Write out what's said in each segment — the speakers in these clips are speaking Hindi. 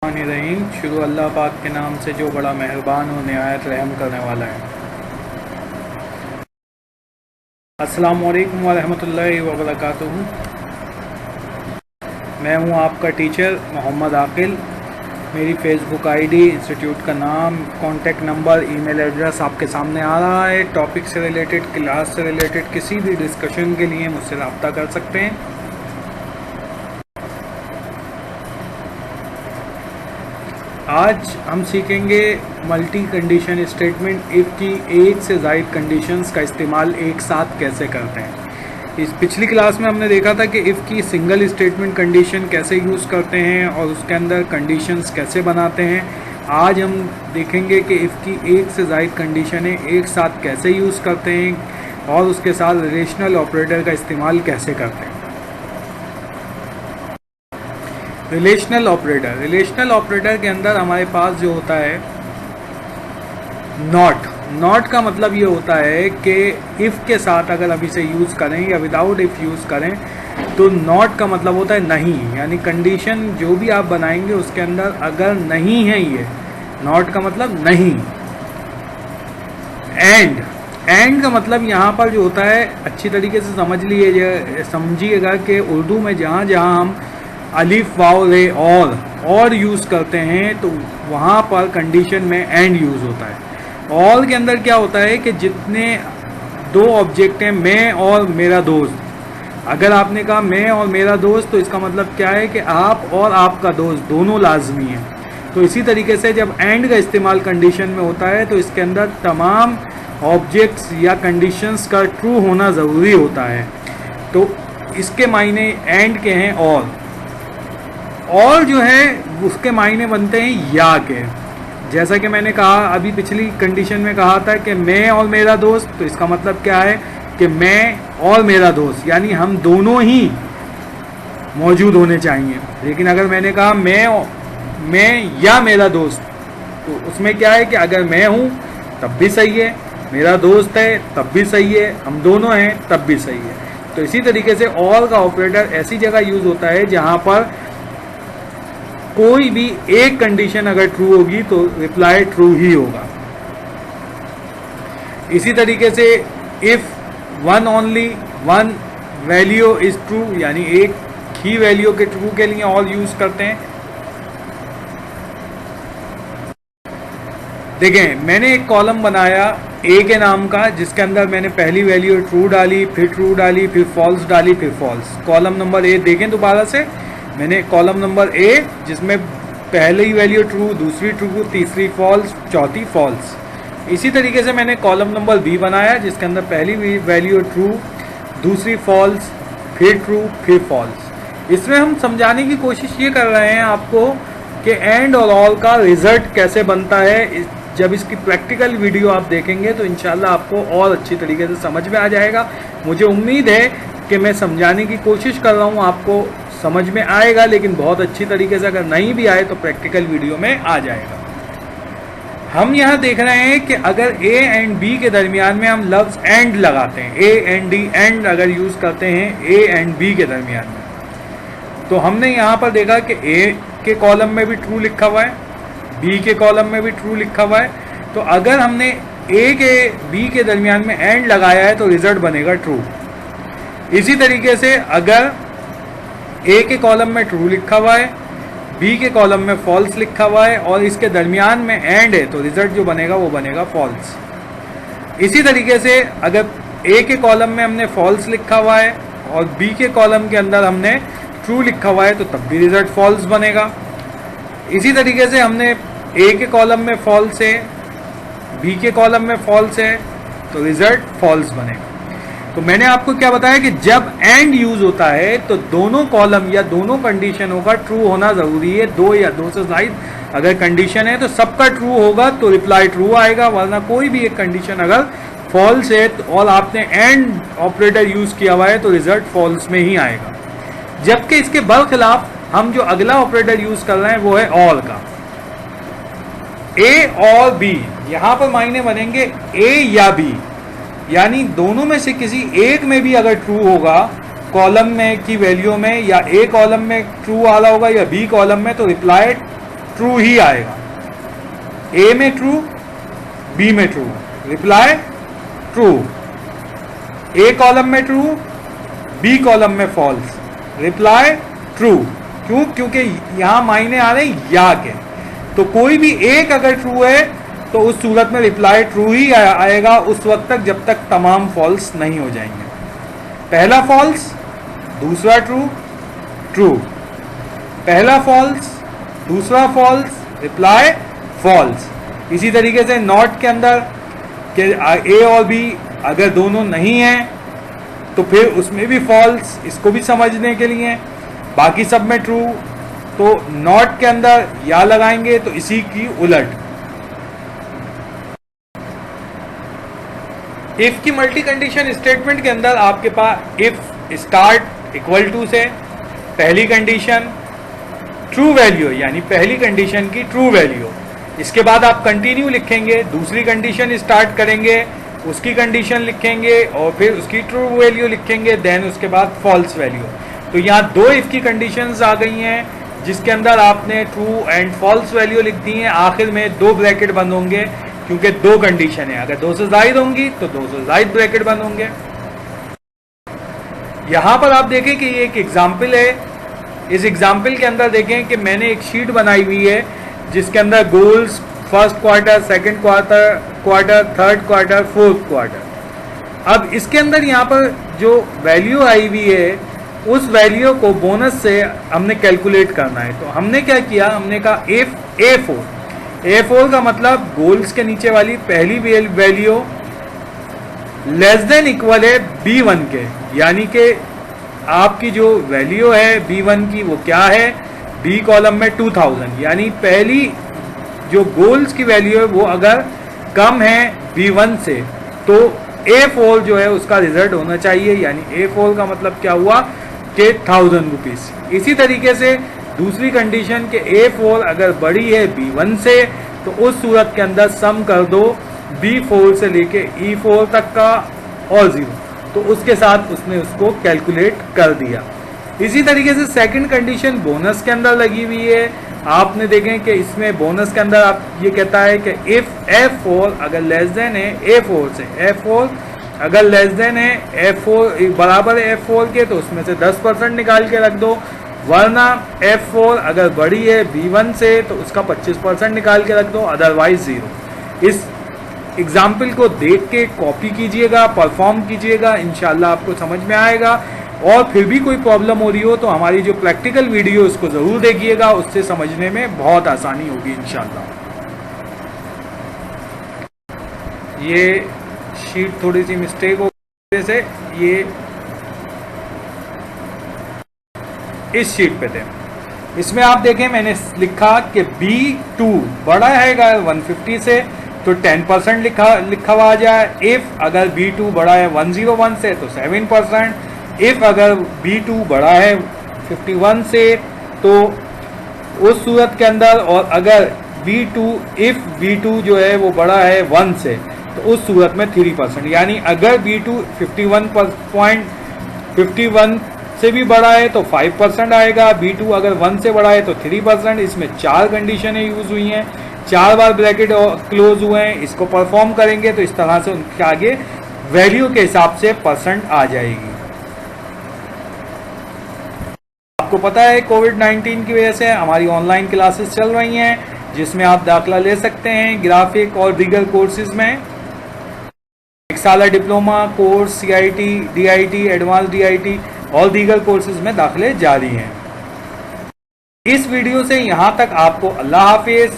रहीम। शुरू अल्लाह पाक के नाम से जो बड़ा मेहरबान और निहायत रहम करने वाला है। अस्सलामु अलैकुम व रहमतुल्लाहि व बरकातुहू। मैं हूं आपका टीचर मोहम्मद आकिल। मेरी फ़ेसबुक आईडी, इंस्टीट्यूट का नाम, कॉन्टेक्ट नंबर, ईमेल एड्रेस आपके सामने आ रहा है। टॉपिक से रिलेटेड, क्लास से रिलेटेड किसी भी डिस्कशन के लिए मुझसे रब्ता कर सकते हैं। आज हम सीखेंगे मल्टी कंडीशन स्टेटमेंट इफ़ की एक से ज़ायद कंडीशंस का इस्तेमाल एक साथ कैसे करते हैं। इस पिछली क्लास में हमने देखा था कि इफ़ की सिंगल स्टेटमेंट कंडीशन कैसे यूज़ करते हैं और उसके अंदर कंडीशंस कैसे बनाते हैं। आज हम देखेंगे कि इफ़ की एक से ज़ायद कंडीशनें एक साथ कैसे यूज़ करते हैं और उसके साथ रिलेशनल ऑपरेटर का इस्तेमाल कैसे करते हैं। रिलेशनल ऑपरेटर के अंदर हमारे पास जो होता है नॉट का मतलब ये होता है कि इफ़ के साथ अगर हम इसे यूज़ करें या विदाउट इफ़ यूज़ करें तो नॉट का मतलब होता है नहीं, यानी कंडीशन जो भी आप बनाएंगे उसके अंदर अगर नहीं है, ये नॉट का मतलब नहीं। एंड का मतलब यहाँ पर जो होता है अच्छी तरीके से समझिएगा कि उर्दू में जहाँ जहाँ हम अलिफ वाव रे और यूज़ करते हैं तो वहाँ पर कंडीशन में एंड यूज़ होता है। और के अंदर क्या होता है कि जितने दो ऑब्जेक्ट हैं, मैं और मेरा दोस्त, अगर आपने कहा मैं और मेरा दोस्त तो इसका मतलब क्या है कि आप और आपका दोस्त दोनों लाजमी हैं। तो इसी तरीके से जब एंड का इस्तेमाल कंडीशन में होता है तो इसके अंदर तमाम ऑब्जेक्ट्स या कंडीशंस का ट्रू होना ज़रूरी होता है। तो इसके मायने एंड के हैं और जो है उसके मायने बनते हैं या के। जैसा कि मैंने कहा अभी पिछली कंडीशन में कहा था कि मैं और मेरा दोस्त, तो इसका मतलब क्या है कि मैं और मेरा दोस्त यानी हम दोनों ही मौजूद होने चाहिए। लेकिन अगर मैंने कहा मैं या मेरा दोस्त, तो उसमें क्या है कि अगर मैं हूँ तब भी सही है, मेरा दोस्त है तब भी सही है, हम दोनों हैं तब भी सही है। तो इसी तरीके से और का ऑपरेटर ऐसी जगह यूज़ होता है जहाँ पर कोई भी एक कंडीशन अगर ट्रू होगी तो रिप्लाई ट्रू ही होगा। इसी तरीके से if one only one value is true, यानी एक ही वैल्यू के ट्रू के लिए ऑल यूज़ करते हैं। देखें, मैंने एक कॉलम बनाया ए के नाम का जिसके अंदर मैंने पहली वैल्यू ट्रू डाली, फिर ट्रू डाली, फिर फॉल्स डाली, फिर फॉल्स। कॉलम नंबर ए देखें दोबारा से, मैंने कॉलम नंबर ए जिसमें पहली वैल्यू ट्रू, दूसरी ट्रू, तीसरी फॉल्स, चौथी फॉल्स। इसी तरीके से मैंने कॉलम नंबर बी बनाया जिसके अंदर पहली वैल्यू ट्रू, दूसरी फॉल्स, फिर ट्रू, फिर फॉल्स। इसमें हम समझाने की कोशिश ये कर रहे हैं आपको कि एंड और ऑल का रिजल्ट कैसे बनता है। जब इसकी प्रैक्टिकल वीडियो आप देखेंगे तो इंशाल्लाह आपको और अच्छी तरीके से समझ में आ जाएगा। मुझे उम्मीद है कि मैं समझाने की कोशिश कर रहा हूँ, आपको समझ में आएगा, लेकिन बहुत अच्छी तरीके से अगर नहीं भी आए तो प्रैक्टिकल वीडियो में आ जाएगा। हम यहाँ देख रहे हैं कि अगर ए एंड बी के दरमियान में हम लफ्ज़ एंड लगाते हैं, ए एंड डी, एंड अगर यूज़ करते हैं ए एंड बी के दरमियान में, तो हमने यहाँ पर देखा कि ए के कॉलम में भी ट्रू लिखा हुआ है, बी के कॉलम में भी ट्रू लिखा हुआ है। तो अगर हमने ए के बी के दरमियान में एंड लगाया है तो रिजल्ट बनेगा ट्रू। इसी तरीके से अगर ए के कॉलम में ट्रू लिखा हुआ है, बी के कॉलम में फॉल्स लिखा हुआ है और इसके दरमियान में एंड है तो रिजल्ट जो बनेगा वो बनेगा फॉल्स। इसी तरीके से अगर ए के कॉलम में हमने फॉल्स लिखा हुआ है और बी के कॉलम के अंदर हमने ट्रू लिखा हुआ है तो तब भी रिजल्ट फॉल्स बनेगा। इसी तरीके से हमने ए के कॉलम में फॉल्स है, बी के कॉलम में फॉल्स है तो रिजल्ट फॉल्स बनेगा। तो मैंने आपको क्या बताया कि जब एंड यूज होता है तो दोनों कॉलम या दोनों कंडीशनों का ट्रू होना ज़रूरी है। दो या दो से ज़ायद अगर कंडीशन है तो सबका ट्रू होगा तो रिप्लाई ट्रू आएगा, वरना कोई भी एक कंडीशन अगर फॉल्स है और आपने एंड ऑपरेटर यूज़ किया हुआ है तो रिजल्ट फॉल्स में ही आएगा। जबकि इसके बरखिलाफ हम जो अगला ऑपरेटर यूज़ कर रहे हैं वो है और का। ए और बी, यहाँ पर मायने बनेंगे ए या बी, यानी दोनों में से किसी एक में भी अगर ट्रू होगा कॉलम में की वैल्यू में, या ए कॉलम में ट्रू वाला होगा या बी कॉलम में, तो रिप्लाई ट्रू ही आएगा। ए में ट्रू, बी में ट्रू, रिप्लाई ट्रू। ए कॉलम में ट्रू, बी कॉलम में फॉल्स, रिप्लाई ट्रू। क्यों? क्योंकि यहां मायने आ रहे हैं या के, तो कोई भी एक अगर ट्रू है तो उस सूरत में रिप्लाई ट्रू ही आएगा उस वक्त तक जब तक तमाम फॉल्स नहीं हो जाएंगे। पहला फॉल्स, दूसरा ट्रू, ट्रू, पहला फॉल्स, दूसरा फॉल्स, रिप्लाई फॉल्स। इसी तरीके से नॉट के अंदर के ए और बी अगर दोनों नहीं हैं तो फिर उसमें भी फॉल्स, इसको भी समझने के लिए। बाकी सब में ट्रू, तो नॉट के अंदर या लगाएंगे तो इसी की उलट। इफ की मल्टी कंडीशन स्टेटमेंट के अंदर आपके पास इफ स्टार्ट इक्वल टू से पहली कंडीशन ट्रू वैल्यू, यानी पहली कंडीशन की ट्रू वैल्यू, इसके बाद आप कंटिन्यू लिखेंगे, दूसरी कंडीशन स्टार्ट करेंगे, उसकी कंडीशन लिखेंगे और फिर उसकी ट्रू वैल्यू लिखेंगे, देन उसके बाद फॉल्स वैल्यू। तो यहाँ दो इफ की कंडीशंस आ गई हैं जिसके अंदर आपने ट्रू एंड फॉल्स वैल्यू लिख दी है। आखिर में दो ब्रैकेट बंद होंगे क्योंकि दो कंडीशन है, अगर दो से जायद होंगी तो दो से जायद ब्रैकेट बंद होंगे। यहां पर आप देखें कि ये एक एग्जाम्पल है। इस एग्जाम्पल के अंदर देखें कि मैंने एक शीट बनाई हुई है जिसके अंदर goals first quarter, second quarter, third quarter, fourth quarter. अब इसके अंदर यहाँ पर जो वैल्यू आई हुई है उस वैल्यू को बोनस से हमने कैलकुलेट करना है। तो हमने क्या किया, हमने कहा इफ A4 का मतलब गोल्स के नीचे वाली पहली वैल्यू लेस देन इक्वल है B1 के, यानी कि आपकी जो वैल्यू है B1 की वो क्या है, B कॉलम में 2000, यानी पहली जो गोल्स की वैल्यू है वो अगर कम है B1 से तो A4 जो है उसका रिजल्ट होना चाहिए, यानी A4 का मतलब क्या हुआ कि 1000 रुपीज। इसी तरीके से दूसरी कंडीशन के A4 अगर बड़ी है B1 से तो उस सूरत के अंदर सम कर दो B4 से लेके E4 तक का और 0, तो उसके साथ उसने उसको कैलकुलेट कर दिया। इसी तरीके से सेकंड कंडीशन बोनस के अंदर लगी हुई है। आपने देखें कि इसमें बोनस के अंदर आप ये कहता है कि इफ F4 अगर लेस देन है A4 से, F4 अगर लेस देन है F4 बराबर है F4 के तो उसमें से 10% निकाल के रख दो, वरना F4 अगर बड़ी है B1 से तो उसका 25% निकाल के रख दो, अदरवाइज 0। इस एग्जाम्पल को देख के कॉपी कीजिएगा, परफॉर्म कीजिएगा, इंशाल्लाह आपको समझ में आएगा। और फिर भी कोई प्रॉब्लम हो रही हो तो हमारी जो प्रैक्टिकल वीडियो उसको ज़रूर देखिएगा, उससे समझने में बहुत आसानी होगी इंशाल्लाह। ये शीट थोड़ी सी मिस्टेक हो गई से ये इस शीट पे थे। इसमें आप देखें मैंने लिखा कि B2 बड़ा है 150 से तो 10% लिखा हुआ आ जाए। इफ अगर B2 बड़ा है 101 से तो 7%। इफ अगर B2 बड़ा है 51 से तो उस सूरत के अंदर, और अगर इफ B2 जो है वो बड़ा है 1 से तो उस सूरत में 3%, यानी अगर B2 51 से भी बड़ा है तो 5% आएगा, B2 अगर 1 से बड़ा है तो 3%। इसमें 4 कंडीशनें यूज हुई हैं, 4 बार ब्रैकेट क्लोज हुए हैं। इसको परफॉर्म करेंगे तो इस तरह से उनके आगे वैल्यू के हिसाब से परसेंट आ जाएगी। आपको पता है कोविड-19 की वजह से हमारी ऑनलाइन क्लासेस चल रही हैं जिसमें आप दाखिला ले सकते हैं ग्राफिक और दीगर कोर्सेज में। एक साल diploma course, CIT, DIT, advance DIT और दीगर कोर्सेज में दाखिले जारी हैं। इस वीडियो से यहाँ तक आपको अल्लाह हाफिज।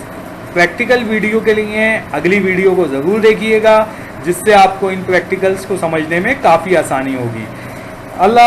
प्रैक्टिकल वीडियो के लिए अगली वीडियो को ज़रूर देखिएगा जिससे आपको इन प्रैक्टिकल्स को समझने में काफ़ी आसानी होगी। अल्लाह